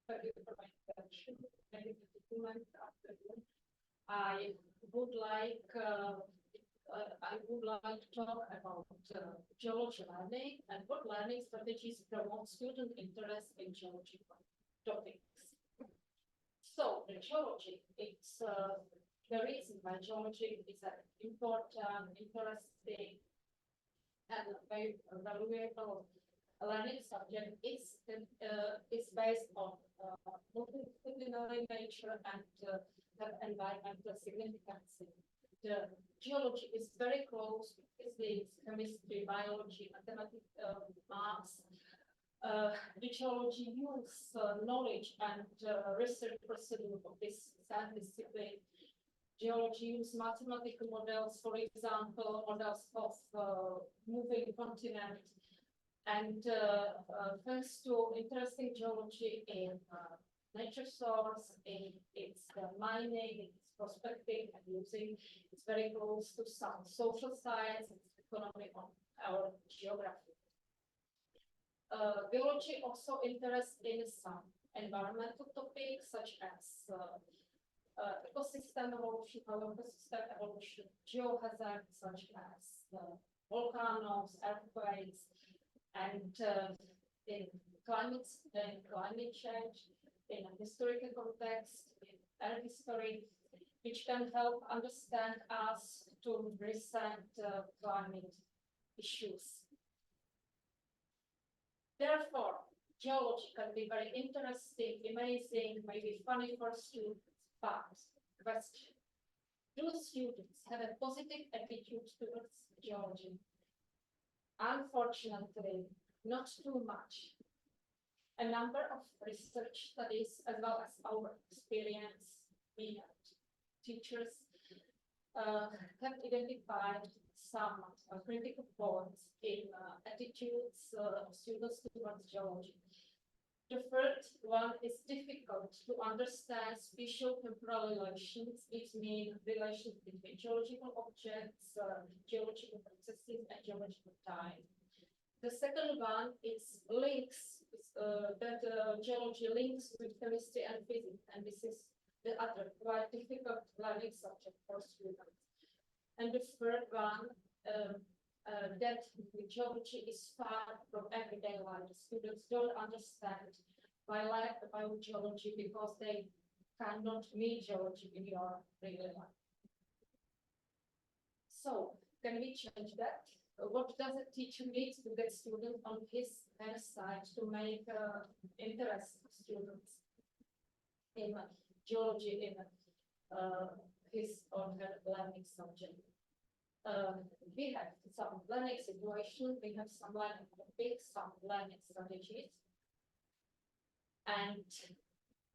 Thank you for my introduction. Maybe the document afternoon. I would like to talk about geology learning and what learning strategies promote student interest in geological topics. So the geology, it's the reason why geology is an important, interesting, and very valuable learning subject is based on multidisciplinary nature and have environmental significance. The geology is very close to physics, chemistry, biology, mathematics, maths. The geology use knowledge and research procedure of this science discipline. Geology use mathematical models, for example, models of moving continent. And thanks to interesting geology in nature source, in its mining, its prospecting and using, it's very close to some social science, economy, or geography. Geology also interests in some environmental topics such as ecosystem evolution, geohazards such as volcanoes, earthquakes, and in climate change, in a historical context, in air history, which can help understand us to recent climate issues. Therefore, geology can be very interesting, amazing, maybe funny for students, but question: do students have a positive attitude towards geology? Unfortunately, not too much. A number of research studies, as well as our experience, we and teachers have identified some critical points in attitudes of students towards geology. The first one is difficult to understand spatial-temporal relations, between geological objects, geological processes, and geological time. The second one is links that geology links with chemistry and physics, and this is the other quite difficult learning subject for students. And the third one, that geology is far from everyday life. The students don't understand biogeology because they cannot meet geology in your daily life. So, can we change that? What does a teacher need to get students on her side to make interest students in geology in his or her learning subject? We have some learning situations, we have some learning topics, some learning strategies, and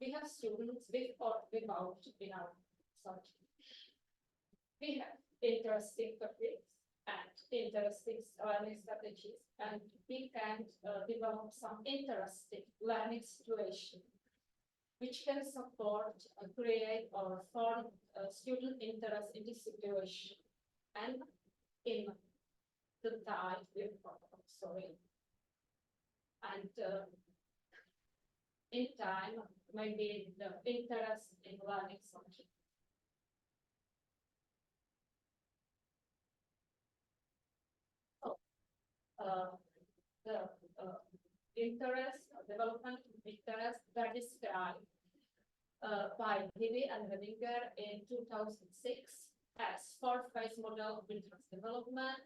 we have students with or without in our subject. We have interesting topics and interesting learning strategies, and we can develop some interesting learning situations which can support, create, or form student interest in this situation. And in the time, and in time, maybe the interest in learning something. So, the interest, development interest that is described by Hivi and Wenninger in 2006. As four-phase model of interest development.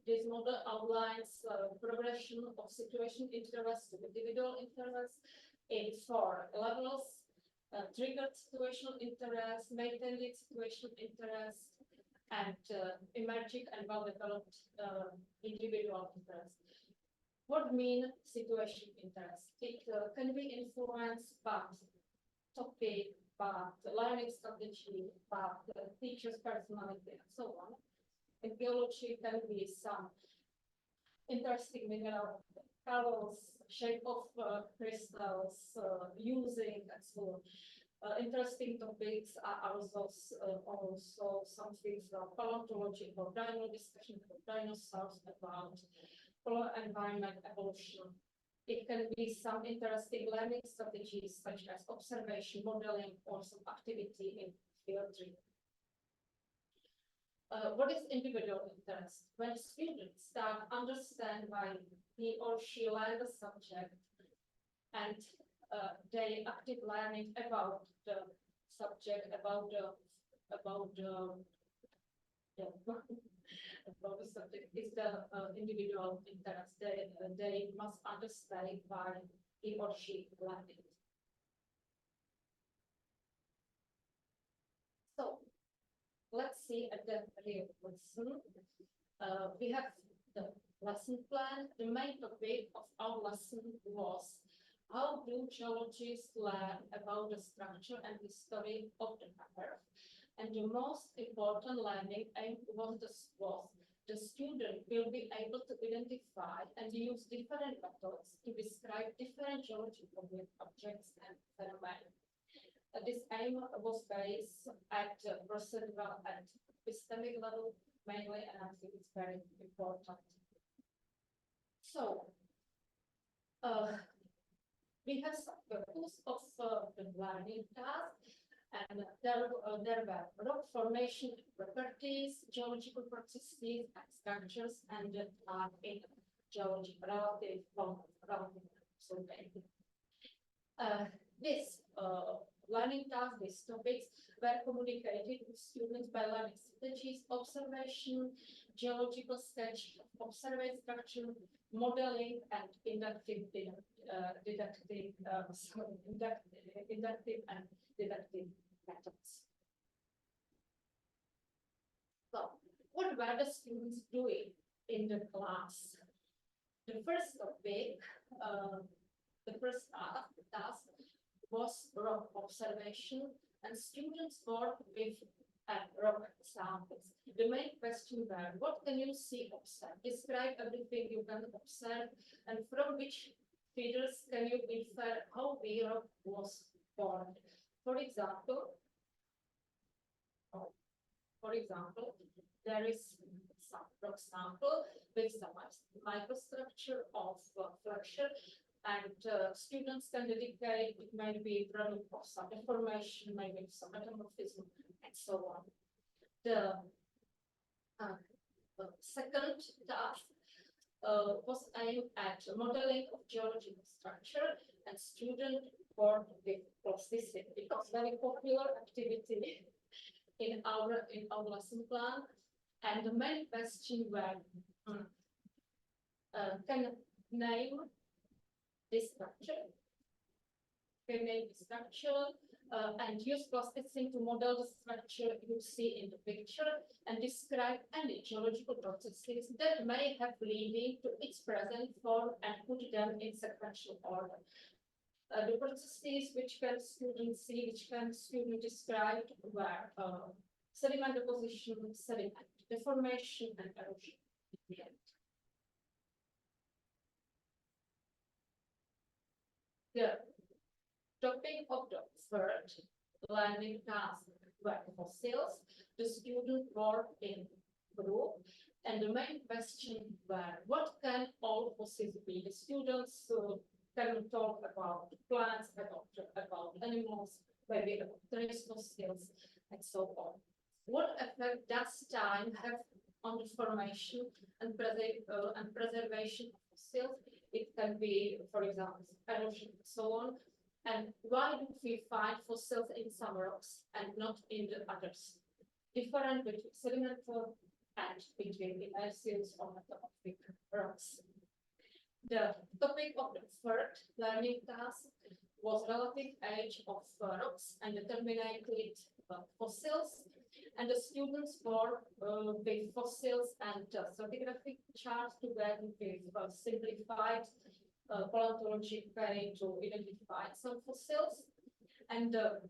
This model outlines progression of situation interest to individual interest in four levels: triggered situational interest, maintained situational interest, and emerging and well-developed individual interest. What mean situation interest? It can be influenced by topic, but learning strategy, but teacher's personality, and so on. In geology, can be some interesting mineral colors, shape of crystals, using, and so on. Interesting topics are also something from paleontology, about dino discussion, about dinosaurs, about polar environment evolution, It can be some interesting learning strategies such as observation, modeling, or some activity in field trip. What is individual interest? When students start understand why he or she learn the subject and they active learning about the subject, about the yeah, about the subject is the individual interest. They must understand why he or she learned it. So let's see at the real lesson. We have the lesson plan. The main topic of our lesson was how do geologists learn about the structure and history of the Earth? And the most important learning aim was the student will be able to identify and use different methods to describe different geological objects and phenomena. This aim was based at procedural and epistemic level mainly, and I think it's very important. So, we have some purpose of the learning task, and there were rock formation properties, geological processes and structures, and in geology relative survey. This learning tasks, these topics were communicated with students by learning strategies, observation, geological sketch, observed structure, modeling, and inductive and deductive methods. So, what were the students doing in the class? The first topic, the first task was rock observation, and students worked with rock samples. The main question were, what can you see, observe? Describe everything you can observe, and from which features can you infer how the rock was formed. For example, there is some rock sample with some microstructure of flexure, and students can dedicate, it may be product of some deformation, maybe some metamorphism, and so on. The second task was aimed at modeling of geological structure, and student worked with plasticity. It was very popular activity in our lesson plan, and the main question were can name this structure, and use plasticity to model the structure you see in the picture, and describe any geological processes that may have leading to its present form and put them in sequential order. The processes which can students see, which can students describe, were sediment deposition, sediment deformation, and erosion at the end. The topic of the third learning task were fossils. The student worked in group, and the main question were, what can all fossils be? The students can talk about plants, about animals, maybe about trace fossils, and so on. What effect does time have on the formation and preservation of fossils? It can be, for example, erosion and so on. And why do we find fossils in some rocks and not in the others? Different between sedimental and between immersive or metamorphic rocks. The topic of the third learning task was relative age of rocks and determined fossils. And the students worked with fossils and stratigraphic charts together with simplified paleontology way to identify some fossils. And the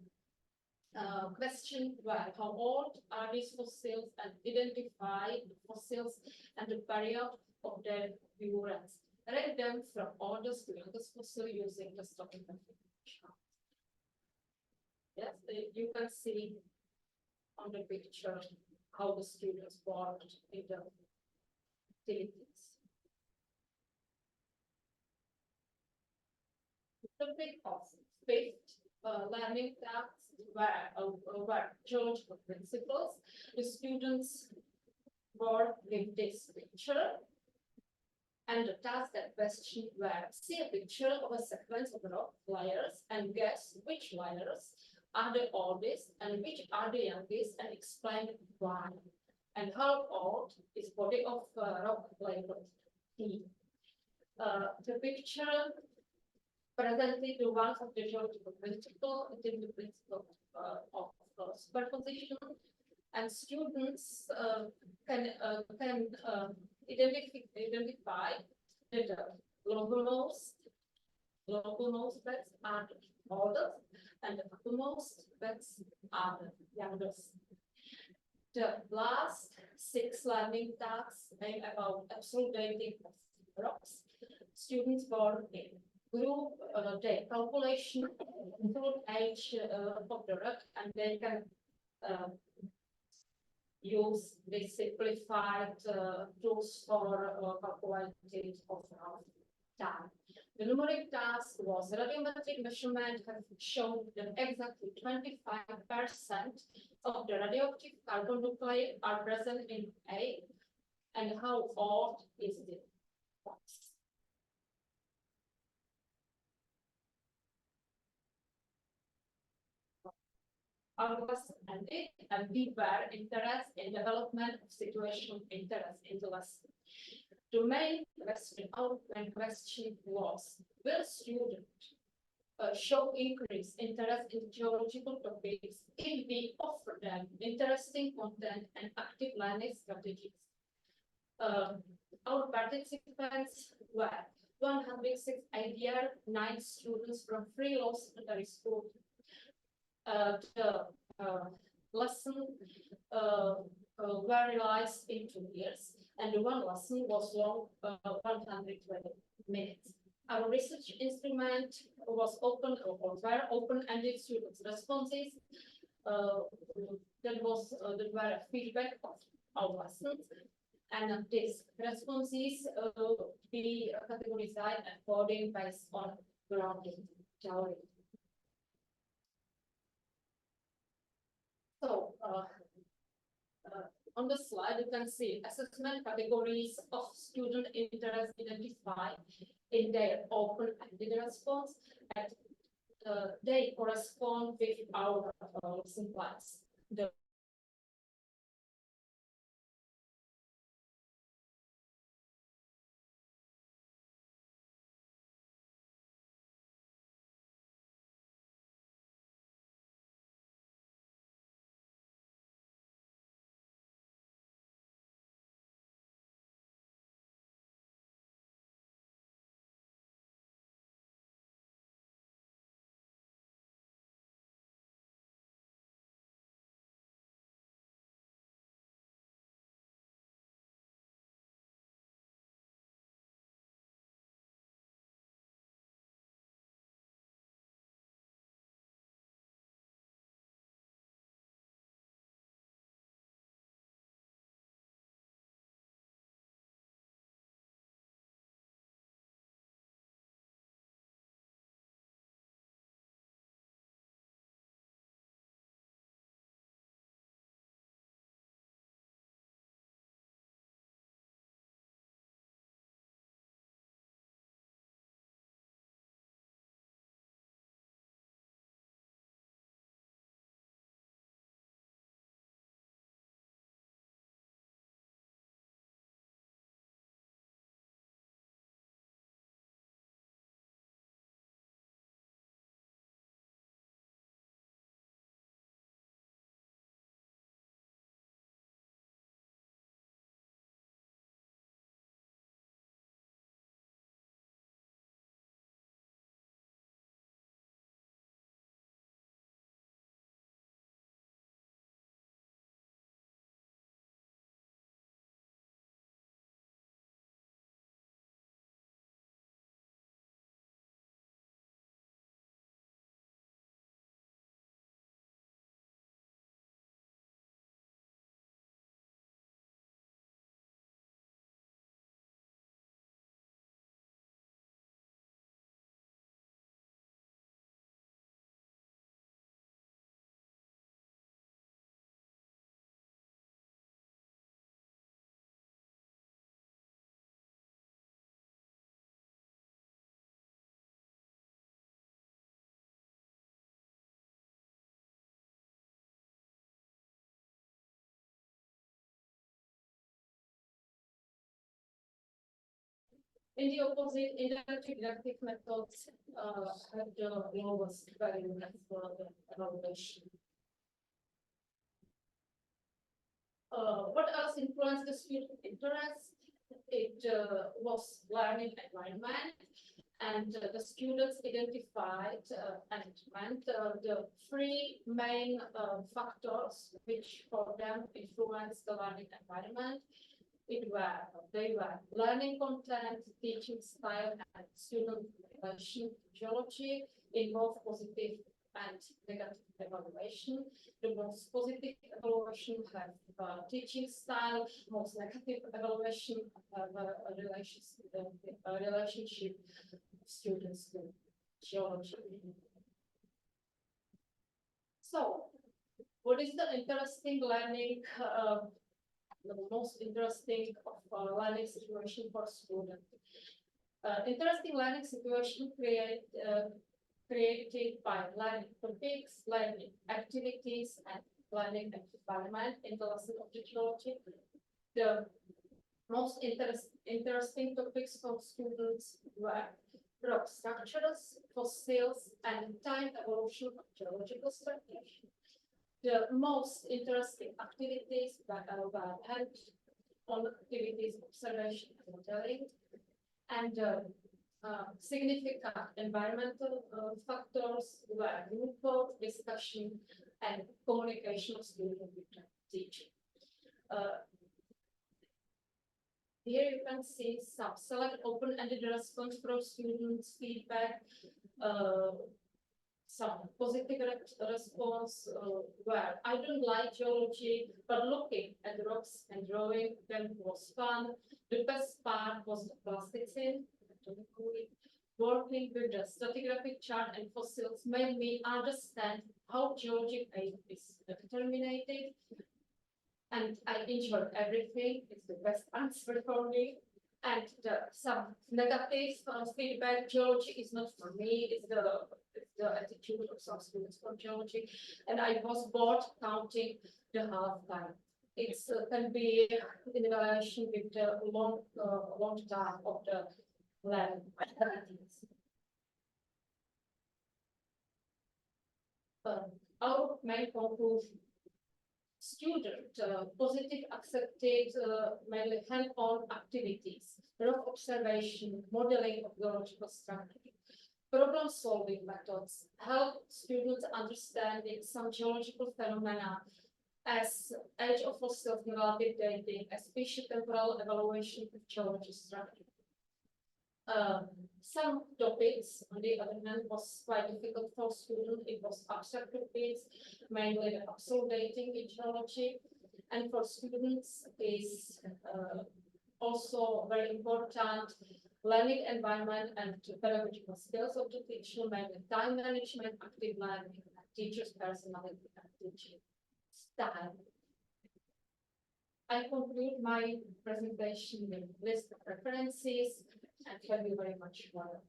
question were, how old are these fossils, and identify the fossils and the period of their occurrence. Rank them from oldest to youngest fossil using the stratigraphic chart. Yes, you can see on the picture how the students worked in the activities. topic of fifth learning tasks were geological principles. The students worked with this picture, and the task and question were see a picture of a sequence of rock layers and guess which layers are the oldest and which are the youngest and explain why. And how old is body of rock labeled T. The picture presented the one of the geological principle, it is the principle of superposition, and students can identify that the lowermost beds are the oldest and the uppermost beds are the youngest. The last 6 learning tasks aim about absolute dating of rocks. Students were in group the calculation include age of the rock, and they can use the simplified tools for calculating of time. The numeric task was radiometric measurement have shown that exactly 25% of the radioactive carbon nuclei are present in A, and how old is the box. August ended, and we were interested in development of situational interest in the lesson. The main question, outline question was, will students show increased interest in geological topics if we offer them interesting content and active learning strategies? Our participants were 106 ideal 9 students from 3 low secondary schools. The lesson were realized in 2 years, and the one lesson was long 120 minutes. Our research instrument was open or were open-ended students' responses. That were a feedback of our lessons, and these responses be categorized and coded based on grounding theory. So on the slide, you can see assessment categories of student interest identified in their open-ended response, and they correspond with our lesson plans. The In the opposite, interactive didactic methods have the lowest value for the evaluation. What else influenced the student interest? It was learning environment, and the students identified and meant the three main factors which for them influence the learning environment. They were learning content, teaching style, and student relation to geology in both positive and negative evaluation. The most positive evaluation have teaching style, most negative evaluation have a relationship of students to geology. So, what is the interesting learning, the most interesting of learning situation for students? Interesting learning situation created by learning topics, learning activities, and learning environment in the lesson of the geology. The most interesting topics for students were rock structures, fossils, and time evolution of geological structures. The most interesting activities were hands-on activities, observation, and modeling, and significant environmental factors were group work, discussion, and communication of student with teacher. Here you can see some select open-ended response from students' feedback, some positive response where I don't like geology, but looking at rocks and drawing them was fun. The best part was the plasticine. Working with the stratigraphic chart and fossils made me understand how geologic age is determined, and I enjoyed everything. It's the best answer for me. And some negative feedback: geology is not for me. It's the attitude of some students for geology, and I was bored counting the half time. It can be in relation with the long time of the learning activities. Our main conclusion: student positive accepted mainly hand-on activities, rock observation, modeling of geological structure. Problem-solving methods help students understanding some geological phenomena as age of fossils, relative dating, as spatiotemporal evaluation of geology structure. Some topics, on the other hand, was quite difficult for students. It was abstract topics, mainly the absolute dating in geology, and for students is also very important learning environment and pedagogical skills of the teacher, mainly time management, active learning, and teacher's personality and teaching style. I conclude my presentation with list of references, and thank you very much for